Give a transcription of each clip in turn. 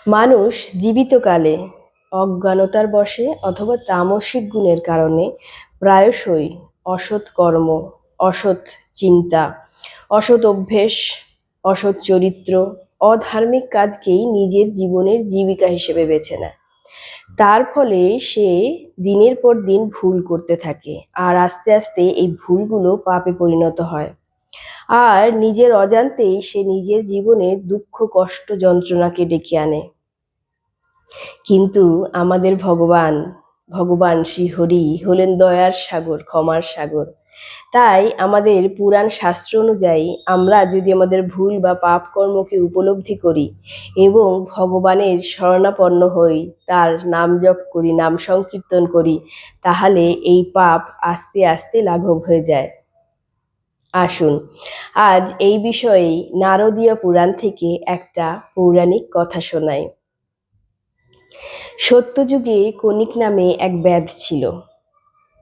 মানুষ জীবিতকালে অজ্ঞানতার বশে অথবা তামসিক গুণের কারণে প্রায়শই অসৎ কর্ম, অসৎ চিন্তা, অসৎ অভ্যেস, অসৎ চরিত্র, অধার্মিক কাজকেই নিজের জীবনের জীবিকা হিসেবে বেছে নেয়। তার ফলে সে দিনের পর দিন ভুল করতে থাকে, আর আস্তে আস্তে এই ভুলগুলো পাপে পরিণত হয়। আর নিজের অজান্তেই সে নিজের জীবনে দুঃখ, কষ্ট, যন্ত্রণাকে ডেকে আনে। কিন্তু আমাদের ভগবান, ভগবান শ্রীহরি হলেন দয়ার সাগর, ক্ষমার সাগর। তাই আমাদের পুরাণ শাস্ত্র অনুযায়ী আমরা যদি আমাদের ভুল বা পাপ কর্মকে উপলব্ধি করি এবং ভগবানের শরণাপন্ন হই, তার নাম জপ করি, নাম সংকীর্তন করি, তাহলে এই পাপ আস্তে আস্তে লাঘব হয়ে যায়। আসুন আজ এই বিষয়ে নারদীয় পুরাণ থেকে একটা পৌরাণিক কথা শোনাই। সত্যযুগে কনিক নামে এক ব্যাধ ছিল।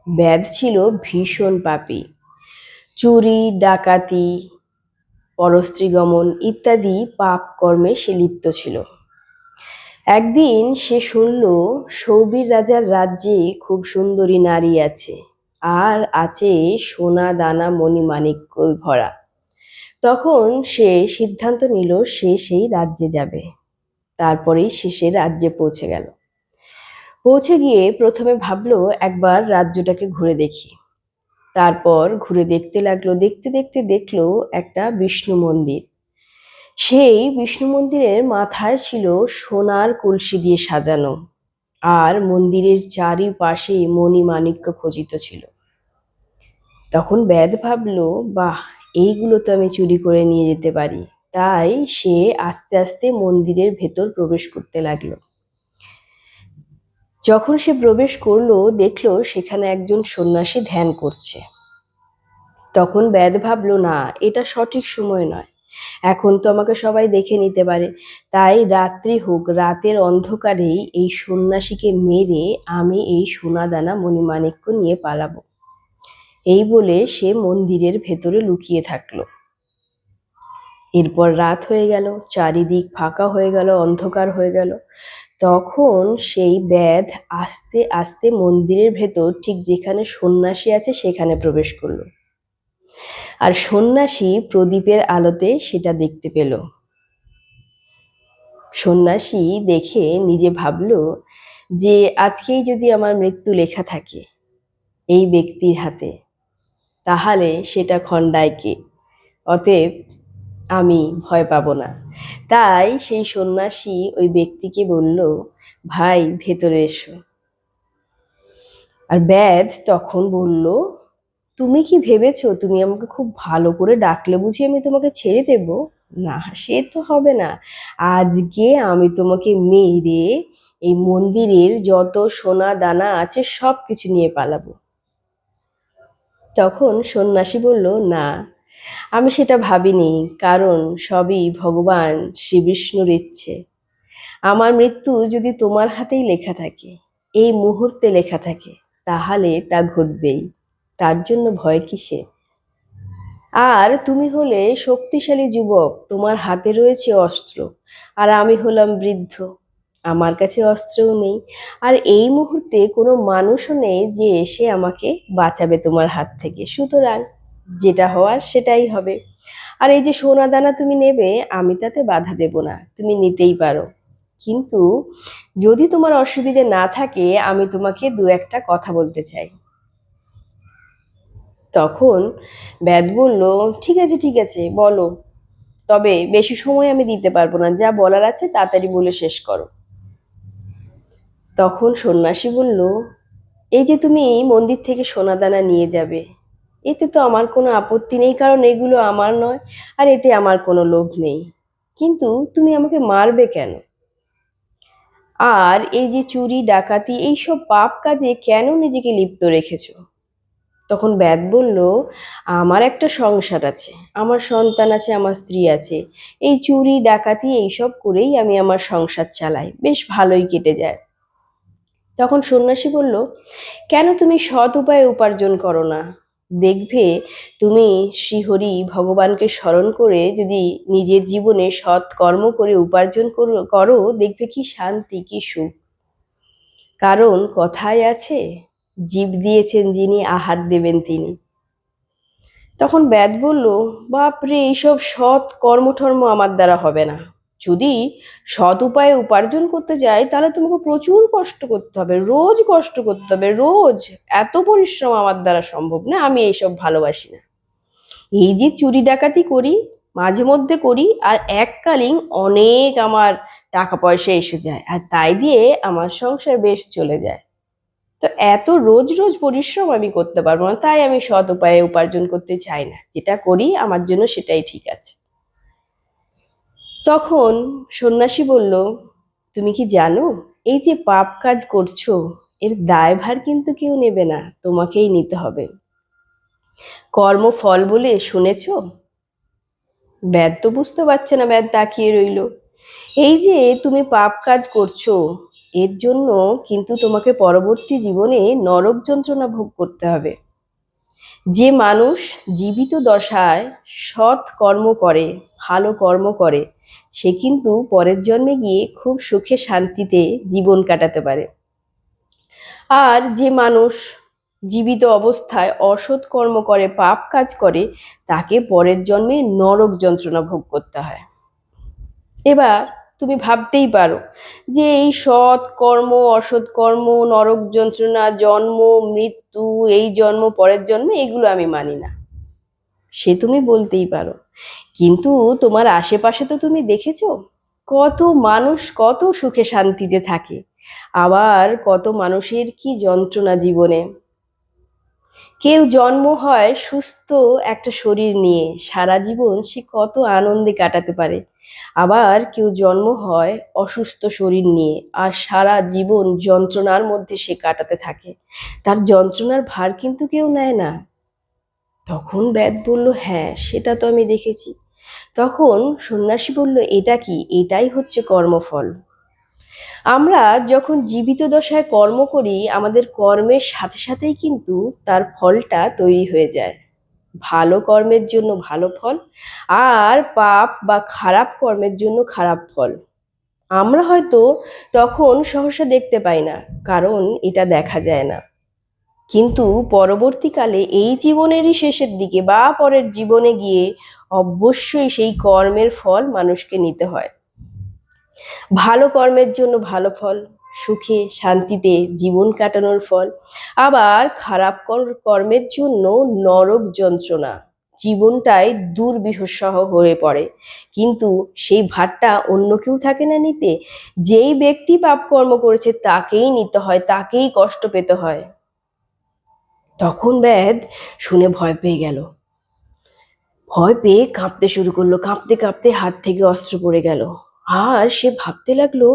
ব্যাধ ছিল ভীষণ পাপী। চুরি, ডাকাতি, পরস্ত্রীগমন ইত্যাদি পাপ কর্মে সে লিপ্ত ছিল। একদিন সে শুনল সৌবীর রাজার রাজ্যে খুব সুন্দরী নারী আছে, আর আছে সোনা দানা মণিমাণিক্য ভরা। তখন সে সিদ্ধান্ত নিল সে সেই রাজ্যে যাবে। তারপরেই সে সে রাজ্যে পৌঁছে গেল। পৌঁছে গিয়ে প্রথমে ভাবলো একবার রাজ্যটাকে ঘুরে দেখি। তারপর ঘুরে দেখতে লাগলো, দেখতে দেখতে দেখলো একটা বিষ্ণু মন্দির। সেই বিষ্ণু মন্দিরের মাথায় ছিল সোনার কলসি দিয়ে সাজানো, আর মন্দিরের চারিপাশে মণিমাণিক্য খচিত ছিল। তখন ব্যাধ ভাবলো, বাহ, এইগুলো তো আমি চুরি করে নিয়ে যেতে পারি। তাই সে আস্তে আস্তে মন্দিরের ভেতর প্রবেশ করতে লাগলো। যখন সে প্রবেশ করলো দেখলো সেখানে একজন সন্ন্যাসী ধ্যান করছে। তখন ব্যাধ ভাবলো, না, এটা সঠিক সময় নয়, এখন তো আমাকে সবাই দেখে নিতে পারে। তাই রাত্রি হোক, রাতের অন্ধকারেই এই সন্ন্যাসীকে মেরে আমি এই সোনাদানা মণিমাণিক্য নিয়ে পালাবো। এই বলে সে মন্দিরের ভেতরে লুকিয়ে থাকলো। এরপর রাত হয়ে গেল, চারিদিক ফাঁকা হয়ে গেল, অন্ধকার হয়ে গেল। তখন সেই ব্যাধ আস্তে আস্তে মন্দিরের ভেতর ঠিক যেখানে সন্ন্যাসী আছে সেখানে প্রবেশ করলো। আর সন্ন্যাসী প্রদীপের আলোতে সেটা দেখতে পেল। সন্ন্যাসী দেখে নিজে ভাবলো যে আজকেই যদি আমার মৃত্যু লেখা থাকে এই ব্যক্তির হাতে, তাহলে সেটা খণ্ডায় কে? অতএব আমি ভয় পাবো না। তাই সেই সন্ন্যাসী ওই ব্যক্তিকে বলল, ভাই, ভেতরে এসো। আর ব্যাধ তখন বলল, তুমি কি ভেবেছো তুমি আমাকে খুব ভালো করে ডাকলে বুঝি আমি তোমাকে ছেড়ে দেব? না, সে তো হবে না। আজকে আমি তোমাকে মেরে এই মন্দিরের যত সোনা দানা আছে সব কিছু নিয়ে পালাবো। তখন সন্ন্যাসী বলল, না, আমি সেটা ভাবিনি, কারণ সবই ভগবান শ্রীবিষ্ণুর ইচ্ছে। আমার মৃত্যু যদি তোমার হাতেই লেখা থাকে, এই মুহূর্তে লেখা থাকে, তাহলে তা ঘটবেই। তার জন্য ভয় কিসে? আর তুমি হলে শক্তিশালী যুবক, তোমার হাতে রয়েছে অস্ত্র, আর আমি হলাম বৃদ্ধ, আমার কাছে অস্ত্রও নেই, আর এই মুহূর্তে কোনো মানুষও নেই যে এসে আমাকে বাঁচাবে তোমার হাত থেকে। সুতরাং যেটা হওয়ার সেটাই হবে। আর এই যে সোনা দানা তুমি নেবে, আমি তাতে বাধা দেব না, তুমি নিতেই পারো। কিন্তু যদি তোমার অসুবিধে না থাকে, আমি তোমাকে দু একটা কথা বলতে চাই। তখন ব্যাদ বলল, ঠিক আছে, ঠিক আছে, বলো, তবে বেশি সময় আমি দিতে পারবো না, যা বলার আছে তাড়াতাড়ি বলে শেষ করো। তখন সন্ন্যাসী বলল, এই যে তুমি এই মন্দির থেকে সোনাদানা নিয়ে যাবে, এতে তো আমার কোনো আপত্তি নেই, কারণ এগুলো আমার নয়, আর এতে আমার কোনো লোভ নেই। কিন্তু তুমি আমাকে মারবে কেন? আর এই যে চুরি, ডাকাতি, এইসব পাপ কাজে কেন নিজেকে লিপ্ত রেখেছো? তখন ব্যাদ বলল, আমার একটা সংসার আছে, আমার সন্তান আছে, আমার স্ত্রী আছে, এই চুরি ডাকাতি এইসব করেই আমি আমার সংসার চালাই, বেশ ভালোই কেটে যায়। তখন সন্ন্যাসী বলল, কেন তুমি সৎ উপায়ে উপার্জন করো না? দেখবে তুমি শ্রীহরি ভগবানকে স্মরণ করে যদি নিজের জীবনে সৎ কর্ম করে উপার্জন করো, দেখবে কি শান্তি, কি সুখ। কারণ কথায় আছে, জীব দিয়েছেন যিনি, আহার দেবেন তিনি। তখন ব্যাদ বলল, বাপরে, এইসব সৎ কর্মঠর্ম আমার দ্বারা হবে না। যদি সৎ উপায়ে উপার্জন করতে যাই তাহলে তোমাকে প্রচুর কষ্ট করতে হবে, রোজ কষ্ট করতে হবে, রোজ। এত পরিশ্রম আমার দ্বারা সম্ভব না, আমি এইসব ভালোবাসি না। এই যে চুরি ডাকাতি করি, মাঝে মধ্যে করি, আর এককালীন অনেক আমার টাকা পয়সা এসে যায়, আর তাই দিয়ে আমার সংসার বেশ চলে যায়। তো এত রোজ রোজ পরিশ্রম আমি করতে পারবো না, তাই আমি সৎ উপায়ে উপার্জন করতে চাই না। যেটা করি আমার জন্য সেটাই ঠিক আছে। তখন সন্ন্যাসী বলল, তুমি কি জানো, এই যে পাপ কাজ করছো, এর দায়ভার কিন্তু কেউ নেবে না, তোমাকেই নিতে হবে। কর্মফল বলে শুনেছো? ব্যাদ তো বুঝতে পারছে না, ব্যাদ তাকিয়ে রইল। এই যে তুমি পাপ কাজ করছো, এর জন্য কিন্তু তোমাকে পরবর্তী জীবনে নরক যন্ত্রণা ভোগ করতে হবে। যে মানুষ জীবিত দশায় সৎ কর্ম করে, ভালো কর্ম করে, সে কিন্তু পরের জন্মে গিয়ে খুব সুখে শান্তিতে জীবন কাটাতে পারে। আর যে মানুষ জীবিত অবস্থায় অসৎ কর্ম করে, পাপ কাজ করে, তাকে পরের জন্মে নরক যন্ত্রণা ভোগ করতে হয়। এবার তুমি ভাবতেই পারো যে এই সৎ কর্ম, অসৎ কর্ম, নরক যন্ত্রণা, জন্ম মৃত্যু, এই জন্ম পরের জন্মে, এগুলো আমি মানি না, সে তুমি বলতেই পারো। কিন্তু তোমার আশেপাশে তো তুমি দেখেছো, কত মানুষ কত সুখে শান্তিতে থাকে, আবার কত মানুষের কি যন্ত্রণা জীবনে। কেউ জন্ম হয় সুস্থ একটা শরীর নিয়ে, সারা জীবন সে কত আনন্দে কাটাতে পারে। আবার কেউ জন্ম হয় অসুস্থ শরীর নিয়ে, আর সারা জীবন যন্ত্রণার মধ্যে সে কাটাতে থাকে। তার যন্ত্রণার ভার কিন্তু কেউ নেয় না। তখন ব্যাদ বলল, হ্যাঁ, সেটা তো আমি দেখেছি। তখন সন্ন্যাসী বলল, এটা কি? এটাই হচ্ছে কর্মফল। আমরা যখন জীবিত দশায় কর্ম করি, আমাদের কর্মের সাথে সাথেই কিন্তু তার ফলটা তৈরি হয়ে যায়। ভালো কর্মের জন্য ভালো ফল, আর পাপ বা খারাপ কর্মের জন্য খারাপ ফল। আমরা হয়তো তখন সহসা দেখতে পাই না, কারণ এটা দেখা যায় না। কিন্তু পরবর্তীকালে এই জীবনেরই শেষের দিকে বা পরের জীবনে গিয়ে অবশ্যই সেই কর্মের ফল মানুষকে নিতে হয়। ভালো কর্মের জন্য ভালো ফল, সুখে শান্তিতে জীবন কাটানোর ফল। আবার খারাপ কর্মের জন্য নরক যন্ত্রণা, জীবনটাই দুর্বিষহ হয়ে পড়ে। কিন্তু সেই ভারটা অন্য কেউ থাকে না নিতে। যেই ব্যক্তি পাপ কর্ম করেছে তাকেই নিতে হয়, তাকেই কষ্ট পেতে হয়। তখন ব্যাদ শুনে ভয় পেয়ে গেল। ভয় পেয়ে কাঁপতে শুরু করলো, কাঁপতে কাঁপতে হাত থেকে অস্ত্র পড়ে গেল। আর সে ভাবতে লাগলো,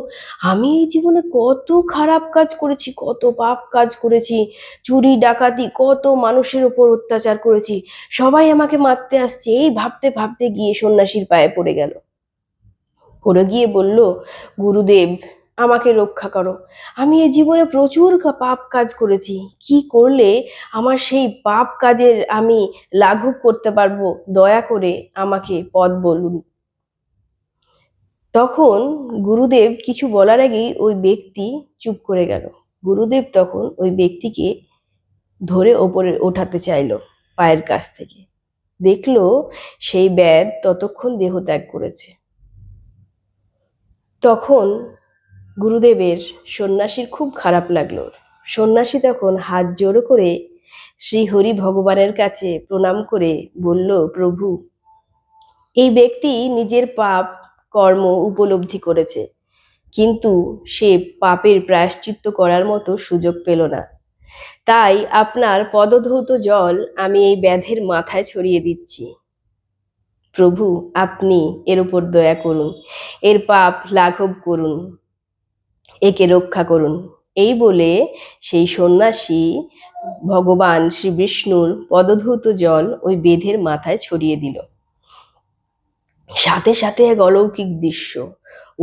আমি এই জীবনে কত খারাপ কাজ করেছি, কত পাপ কাজ করেছি, চুরি ডাকাতি, কত মানুষের উপর অত্যাচার করেছি, সবাই আমাকে মারতে আসছে। এই ভাবতে ভাবতে গিয়ে সন্ন্যাসীর পায়ে পড়ে গেল। পড়ে গিয়ে বলল, গুরুদেব, আমাকে রক্ষা করো। আমি এই জীবনে প্রচুর পাপ কাজ করেছি। কি করলে আমার সেই পাপ কাজের আমি লাঘব করতে পারবো? দয়া করে আমাকে পথ বলুন। তখন গুরুদেব কিছু বলার আগেই ওই ব্যক্তি চুপ করে গেল। গুরুদেব তখন ওই ব্যক্তিকে ধরে ওপরে ওঠাতে চাইল পায়ের কাছ থেকে। দেখলো সেই ব্যাদ ততক্ষণ দেহত্যাগ করেছে। তখন গুরুদেবের সন্ন্যাসীর খুব খারাপ লাগলো। সন্ন্যাসী তখন হাত জোড়ো করে শ্রীহরি ভগবানের কাছে প্রণাম করে বলল, প্রভু, এই ব্যক্তি নিজের পাপ কর্ম উপলব্ধি করেছে, কিন্তু সে পাপের প্রায়শ্চিত্ত করার মতো সুযোগ পেল না। তাই আপনার পদধৌত জল আমি এই ব্যাধের মাথায় ছড়িয়ে দিচ্ছি। প্রভু, আপনি এর উপর দয়া করুন, এর পাপ লাঘব করুন, একে রক্ষা করুন। এই বলে সেই সন্ন্যাসী ভগবান শ্রী বিষ্ণুর পদধৌত জল ওই বেদের মাথায় ছড়িয়ে দিল। সাথে সাথে এক অলৌকিক দৃশ্য,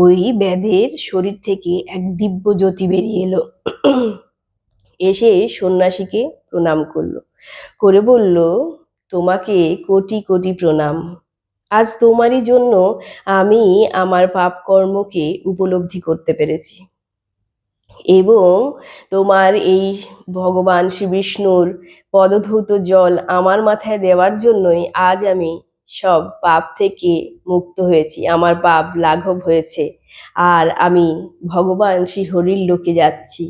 ওই ব্যাধের শরীর থেকে এক দিব্য জ্যোতি বেরিয়ে এলো এসে সন্ন্যাসীকে প্রণাম করলো, করে বলল, তোমাকে কোটি কোটি প্রণাম। আজ তোমারই জন্য আমি আমার পাপ কর্মকে উপলব্ধি করতে পেরেছি, এবং তোমার এই ভগবান শ্রী বিষ্ণুর পদধৌত জল আমার মাথায় দেওয়ার জন্যই আজ আমি সব পাপ থেকে মুক্ত হয়েছি, আমার পাপ লাঘব হয়েছে, আর আমি ভগবান শ্রী হরির লোকে যাচ্ছি।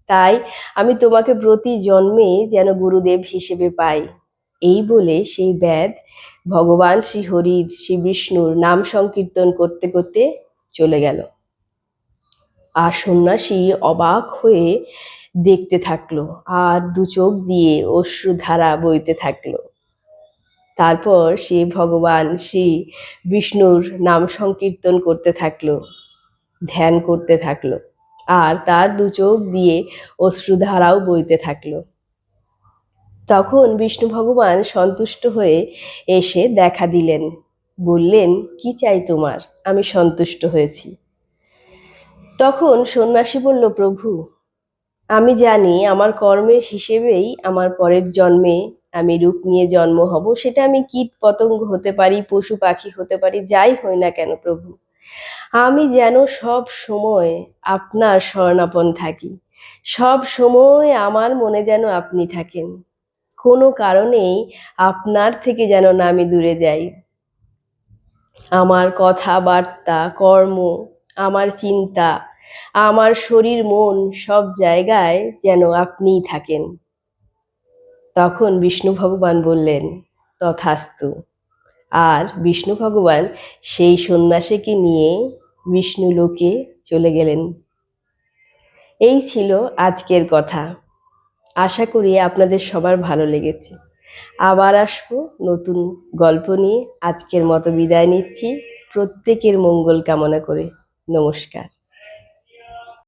তাই আমি তোমাকে প্রতি জন্মে যেন গুরুদেব হিসেবে পাই। এই বলে সেই ব্যাধ ভগবান শ্রী হরির, শ্রী বিষ্ণুর নাম সংকীর্তন করতে করতে চলে গেল। আর সন্ন্যাসী অবাক হয়ে দেখতে থাকলো, আর দু চোখ দিয়ে অশ্রুধারা বইতে থাকলো। তারপর সে ভগবান শ্রী বিষ্ণুর নাম সংকীর্তন করতে থাকলো, ধ্যান করতে থাকলো, আর তার দু চোখ দিয়ে অশ্রুধারাও বইতে থাকলো। তখন বিষ্ণু ভগবান সন্তুষ্ট হয়ে এসে দেখা দিলেন, বললেন, কি চাই তোমার? আমি সন্তুষ্ট হয়েছি। তখন সন্ন্যাসী বলল, প্রভু, আমি জানি আমার কর্মের হিসেবেই আমার পরের জন্মে আমি রূপ নিয়ে জন্ম হব, সেটা আমি কীট পতঙ্গ হতে পারি, পশু পাখি হতে পারি, যাই হই না কেন প্রভু, আমি যেন সব সময় আপনার শরণাপন্ন থাকি, সব সময় আমার মনে যেন আপনি থাকেন, কোনো কারণেই আপনার থেকে যেন না আমি দূরে যাই। আমার কথাবার্তা, কর্ম, আমার চিন্তা, আমার শরীর, মন, সব জায়গায় যেন আপনিই থাকেন। তখন বিষ্ণু ভগবান বললেন, তথাস্তু। আর বিষ্ণু ভগবান সেই সন্ন্যাসীকে নিয়ে বিষ্ণু লোকে চলে গেলেন। এই ছিল আজকের কথা। আশা করি আপনাদের সবার ভালো লেগেছে। আবার আসবো নতুন গল্প নিয়ে। আজকের মতো বিদায় নিচ্ছি, প্রত্যেকের মঙ্গল কামনা করে। নমস্কার।